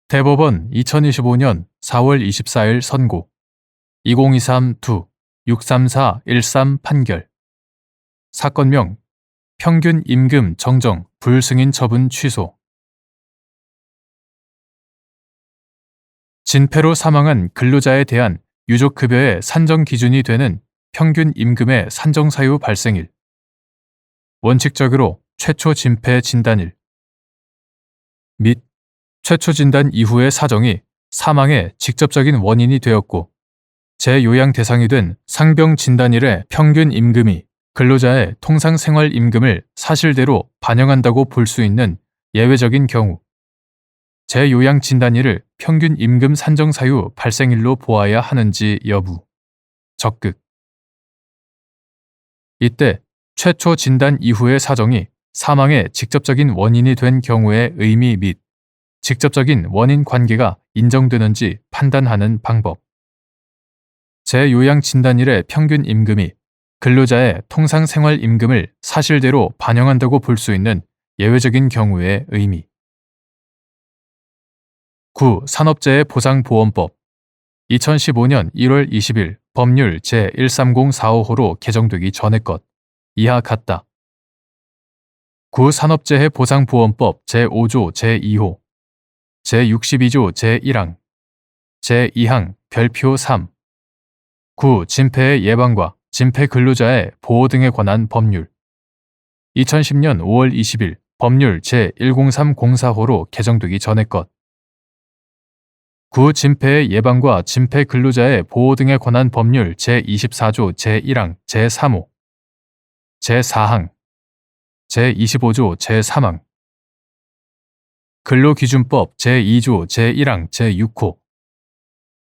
대법원 2025년 4월 24일 선고 2023-2-63413 판결 사건명 평균 임금 정정 불승인 처분 취소 진폐로 사망한 근로자에 대한 유족급여의 산정 기준이 되는 평균 임금의 산정 사유 발생일 원칙적으로 최초 진폐 진단일 및 최초 진단 이후의 사정이 사망의 직접적인 원인이 되었고 재요양 대상이 된 상병 진단일의 평균 임금이 근로자의 통상 생활 임금을 사실대로 반영한다고 볼 수 있는 예외적인 경우 재요양 진단일을 평균 임금 산정 사유 발생일로 보아야 하는지 여부 적극 이때 최초 진단 이후의 사정이 사망의 직접적인 원인이 된 경우의 의미 및 직접적인 원인 관계가 인정되는지 판단하는 방법. 재요양 진단일의 평균 임금이 근로자의 통상 생활 임금을 사실대로 반영한다고 볼 수 있는 예외적인 경우의 의미. 9. 산업재해 보상보험법 2015년 1월 20일 법률 제1304호로 개정되기 전의 것 이하 같다. 9. 산업재해 보상보험법 제5조 제2호 제62조 제1항 제2항 별표 3 9. 진폐의 예방과 진폐 근로자의 보호 등에 관한 법률 2010년 5월 20일 법률 제10304호로 개정되기 전의 것 9. 진폐의 예방과 진폐 근로자의 보호 등에 관한 법률 제24조 제1항 제3호 제4항 제25조 제3항 근로기준법 제2조 제1항 제6호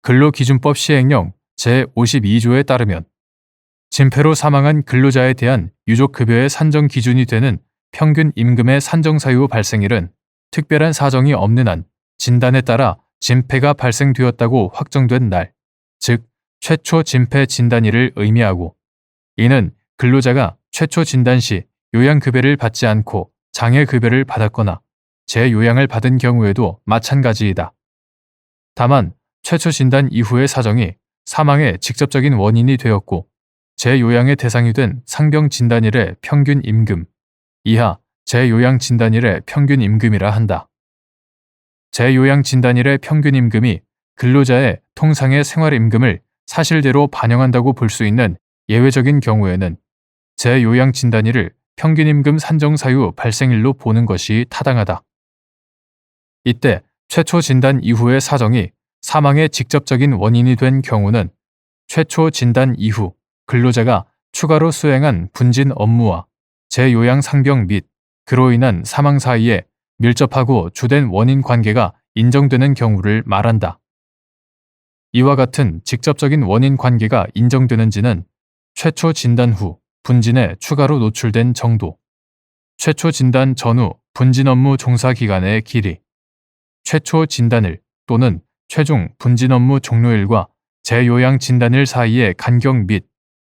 근로기준법 시행령 제52조에 따르면 진폐로 사망한 근로자에 대한 유족급여의 산정 기준이 되는 평균 임금의 산정사유 발생일은 특별한 사정이 없는 한 진단에 따라 진폐가 발생되었다고 확정된 날, 즉 최초 진폐 진단일을 의미하고 이는 근로자가 최초 진단 시 요양급여를 받지 않고 장애급여를 받았거나 재요양을 받은 경우에도 마찬가지이다. 다만 최초 진단 이후의 사정이 사망의 직접적인 원인이 되었고 재요양의 대상이 된 상병 진단일의 평균 임금 이하 재요양 진단일의 평균 임금이라 한다. 재요양 진단일의 평균 임금이 근로자의 통상의 생활 임금을 사실대로 반영한다고 볼 수 있는 예외적인 경우에는 재요양 진단일을 평균 임금 산정 사유 발생일로 보는 것이 타당하다. 이때 최초 진단 이후의 사정이 사망의 직접적인 원인이 된 경우는 최초 진단 이후 근로자가 추가로 수행한 분진 업무와 재요양 상병 및 그로 인한 사망 사이에 밀접하고 주된 원인 관계가 인정되는 경우를 말한다. 이와 같은 직접적인 원인 관계가 인정되는지는 최초 진단 후 분진에 추가로 노출된 정도, 최초 진단 전후 분진 업무 종사 기간의 길이, 최초 진단일 또는 최종 분진 업무 종료일과 재요양 진단일 사이의 간격 및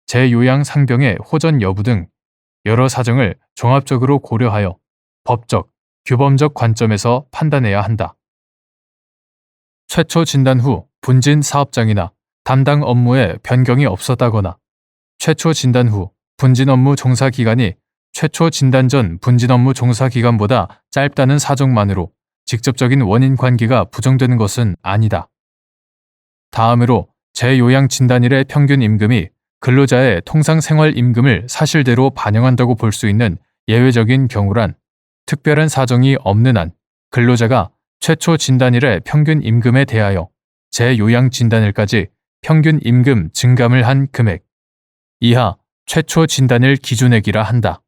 재요양 상병의 호전 여부 등 여러 사정을 종합적으로 고려하여 법적, 규범적 관점에서 판단해야 한다. 최초 진단 후 분진 사업장이나 담당 업무에 변경이 없었다거나 최초 진단 후 분진 업무 종사 기간이 최초 진단 전 분진 업무 종사 기간보다 짧다는 사정만으로 직접적인 원인 관계가 부정되는 것은 아니다. 다음으로 재요양 진단일의 평균 임금이 근로자의 통상 생활 임금을 사실대로 반영한다고 볼 수 있는 예외적인 경우란 특별한 사정이 없는 한 근로자가 최초 진단일의 평균 임금에 대하여 재요양 진단일까지 평균 임금 증감을 한 금액 이하 최초 진단일 기준액이라 한다.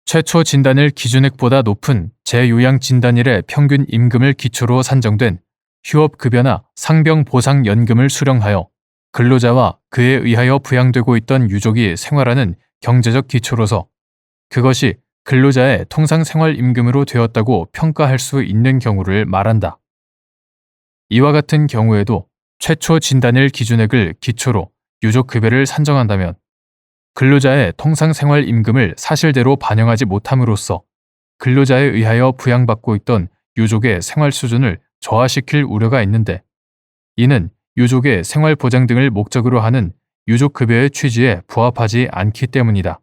최초 진단일 기준액보다 높은 재요양 진단일의 평균 임금을 기초로 산정된 휴업급여나 상병보상연금을 수령하여 근로자와 그에 의하여 부양되고 있던 유족이 생활하는 경제적 기초로서 그것이 근로자의 통상 생활 임금으로 되었다고 평가할 수 있는 경우를 말한다. 이와 같은 경우에도 최초 진단일 기준액을 기초로 유족급여를 산정한다면 근로자의 통상 생활 임금을 사실대로 반영하지 못함으로써 근로자에 의하여 부양받고 있던 유족의 생활 수준을 저하시킬 우려가 있는데, 이는 유족의 생활 보장 등을 목적으로 하는 유족급여의 취지에 부합하지 않기 때문이다.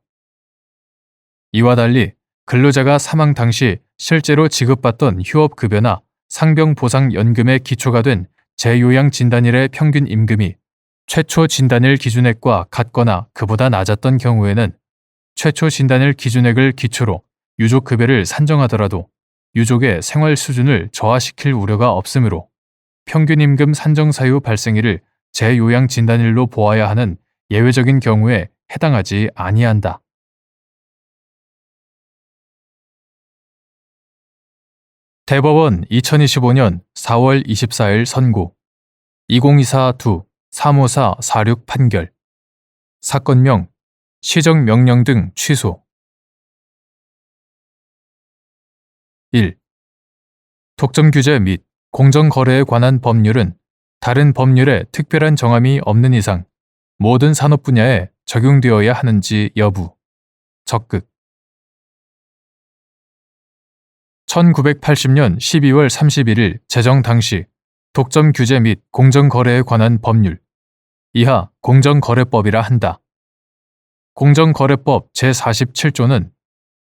이와 달리 근로자가 사망 당시 실제로 지급받던 휴업급여나 상병보상연금의 기초가 된 재요양진단일의 평균 임금이 최초 진단일 기준액과 같거나 그보다 낮았던 경우에는 최초 진단일 기준액을 기초로 유족급여를 산정하더라도 유족의 생활 수준을 저하시킬 우려가 없으므로 평균임금 산정 사유 발생일을 재요양진단일로 보아야 하는 예외적인 경우에 해당하지 아니한다. 대법원 2025년 4월 24일 선고 2024-2-354-46 판결 사건명 시정명령 등 취소 1. 독점규제 및 공정거래에 관한 법률은 다른 법률에 특별한 정함이 없는 이상 모든 산업 분야에 적용되어야 하는지 여부 적극 1980년 12월 31일 제정 당시 독점규제 및 공정거래에 관한 법률 이하 공정거래법이라 한다. 공정거래법 제47조는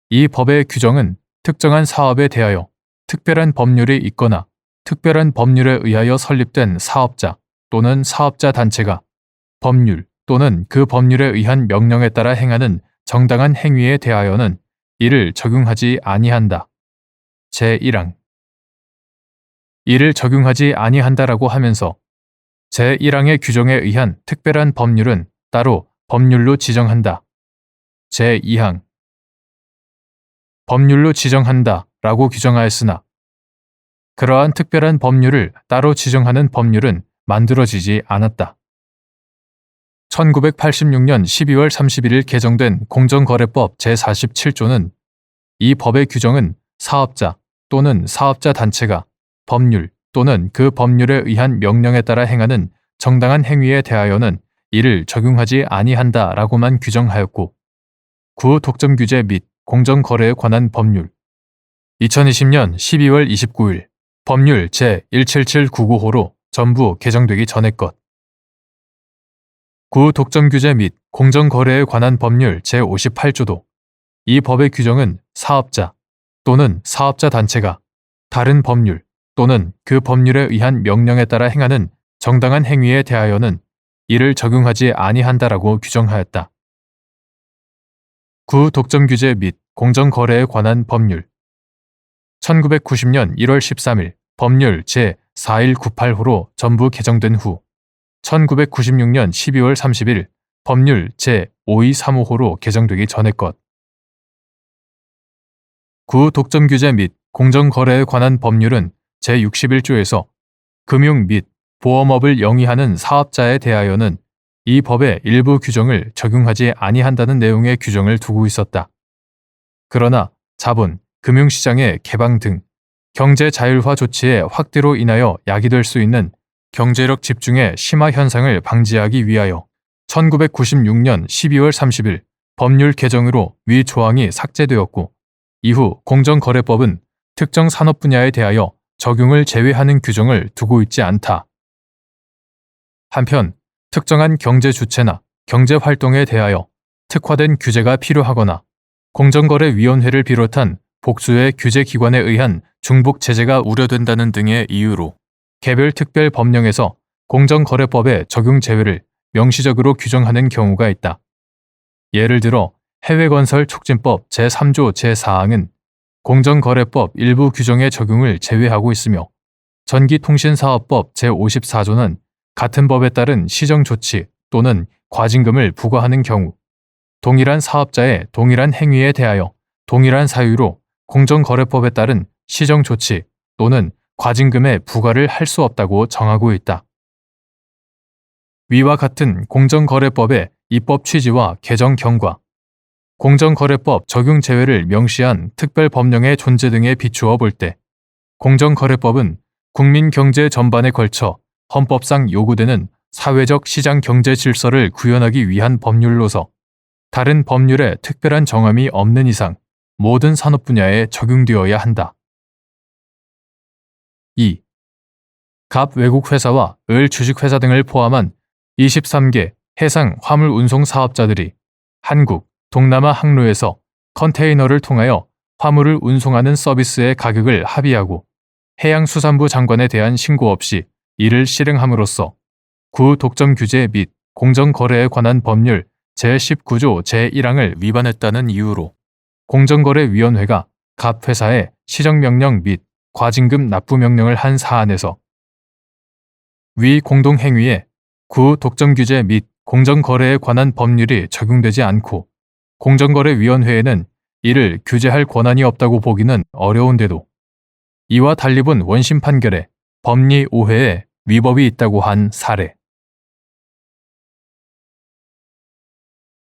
이 법의 규정은 특정한 사업에 대하여 특별한 법률이 있거나 특별한 법률에 의하여 설립된 사업자 또는 사업자 단체가 법률 또는 그 법률에 의한 명령에 따라 행하는 정당한 행위에 대하여는 이를 적용하지 아니한다. 제1항 이를 적용하지 아니한다라고 하면서 제1항의 규정에 의한 특별한 법률은 따로 법률로 지정한다. 제2항 법률로 지정한다 라고 규정하였으나 그러한 특별한 법률을 따로 지정하는 법률은 만들어지지 않았다. 1986년 12월 31일 개정된 공정거래법 제47조는 이 법의 규정은 사업자 또는 사업자 단체가 법률 또는 그 법률에 의한 명령에 따라 행하는 정당한 행위에 대하여는 이를 적용하지 아니한다라고만 규정하였고 구 독점규제 및 공정거래에 관한 법률 2020년 12월 29일 법률 제17799호로 전부 개정되기 전의 것 구 독점규제 및 공정거래에 관한 법률 제58조도 이 법의 규정은 사업자 또는 사업자 단체가 다른 법률 또는 그 법률에 의한 명령에 따라 행하는 정당한 행위에 대하여는 이를 적용하지 아니한다라고 규정하였다. 구 독점규제 및 공정거래에 관한 법률 1990년 1월 13일 법률 제4198호로 전부 개정된 후 1996년 12월 30일 법률 제5235호로 개정되기 전의 것. 구 독점규제 및 공정거래에 관한 법률은 제61조에서 금융 및 보험업을 영위하는 사업자에 대하여는 이 법의 일부 규정을 적용하지 아니한다는 내용의 규정을 두고 있었다. 그러나 자본, 금융시장의 개방 등 경제 자율화 조치의 확대로 인하여 야기될 수 있는 경제력 집중의 심화 현상을 방지하기 위하여 1996년 12월 30일 법률 개정으로 위 조항이 삭제되었고 이후 공정거래법은 특정 산업 분야에 대하여 적용을 제외하는 규정을 두고 있지 않다. 한편 특정한 경제 주체나 경제 활동에 대하여 특화된 규제가 필요하거나 공정거래위원회를 비롯한 복수의 규제기관에 의한 중복 제재가 우려된다는 등의 이유로 개별 특별 법령에서 공정거래법의 적용 제외를 명시적으로 규정하는 경우가 있다. 예를 들어 해외건설 촉진법 제3조 제4항은 공정거래법 일부 규정의 적용을 제외하고 있으며 전기통신사업법 제54조는 같은 법에 따른 시정조치 또는 과징금을 부과하는 경우 동일한 사업자의 동일한 행위에 대하여 동일한 사유로 공정거래법에 따른 시정조치 또는 과징금의 부과를 할 수 없다고 정하고 있다. 위와 같은 공정거래법의 입법 취지와 개정 경과, 공정거래법 적용 제외를 명시한 특별법령의 존재 등에 비추어 볼 때 공정거래법은 국민 경제 전반에 걸쳐 헌법상 요구되는 사회적 시장 경제 질서를 구현하기 위한 법률로서 다른 법률에 특별한 정함이 없는 이상 모든 산업 분야에 적용되어야 한다. 2. 갑 외국회사와 을 주식회사 등을 포함한 23개 해상 화물 운송 사업자들이 한국, 동남아 항로에서 컨테이너를 통하여 화물을 운송하는 서비스의 가격을 합의하고 해양수산부 장관에 대한 신고 없이 이를 실행함으로써 구 독점 규제 및 공정거래에 관한 법률 제19조 제1항을 위반했다는 이유로 공정거래위원회가 갑 회사에 시정명령 및 과징금 납부명령을 한 사안에서 위 공동행위에 구 독점 규제 및 공정거래에 관한 법률이 적용되지 않고 공정거래위원회에는 이를 규제할 권한이 없다고 보기는 어려운데도 이와 달리 본 원심 판결에 법리 오해에 위법이 있다고 한 사례.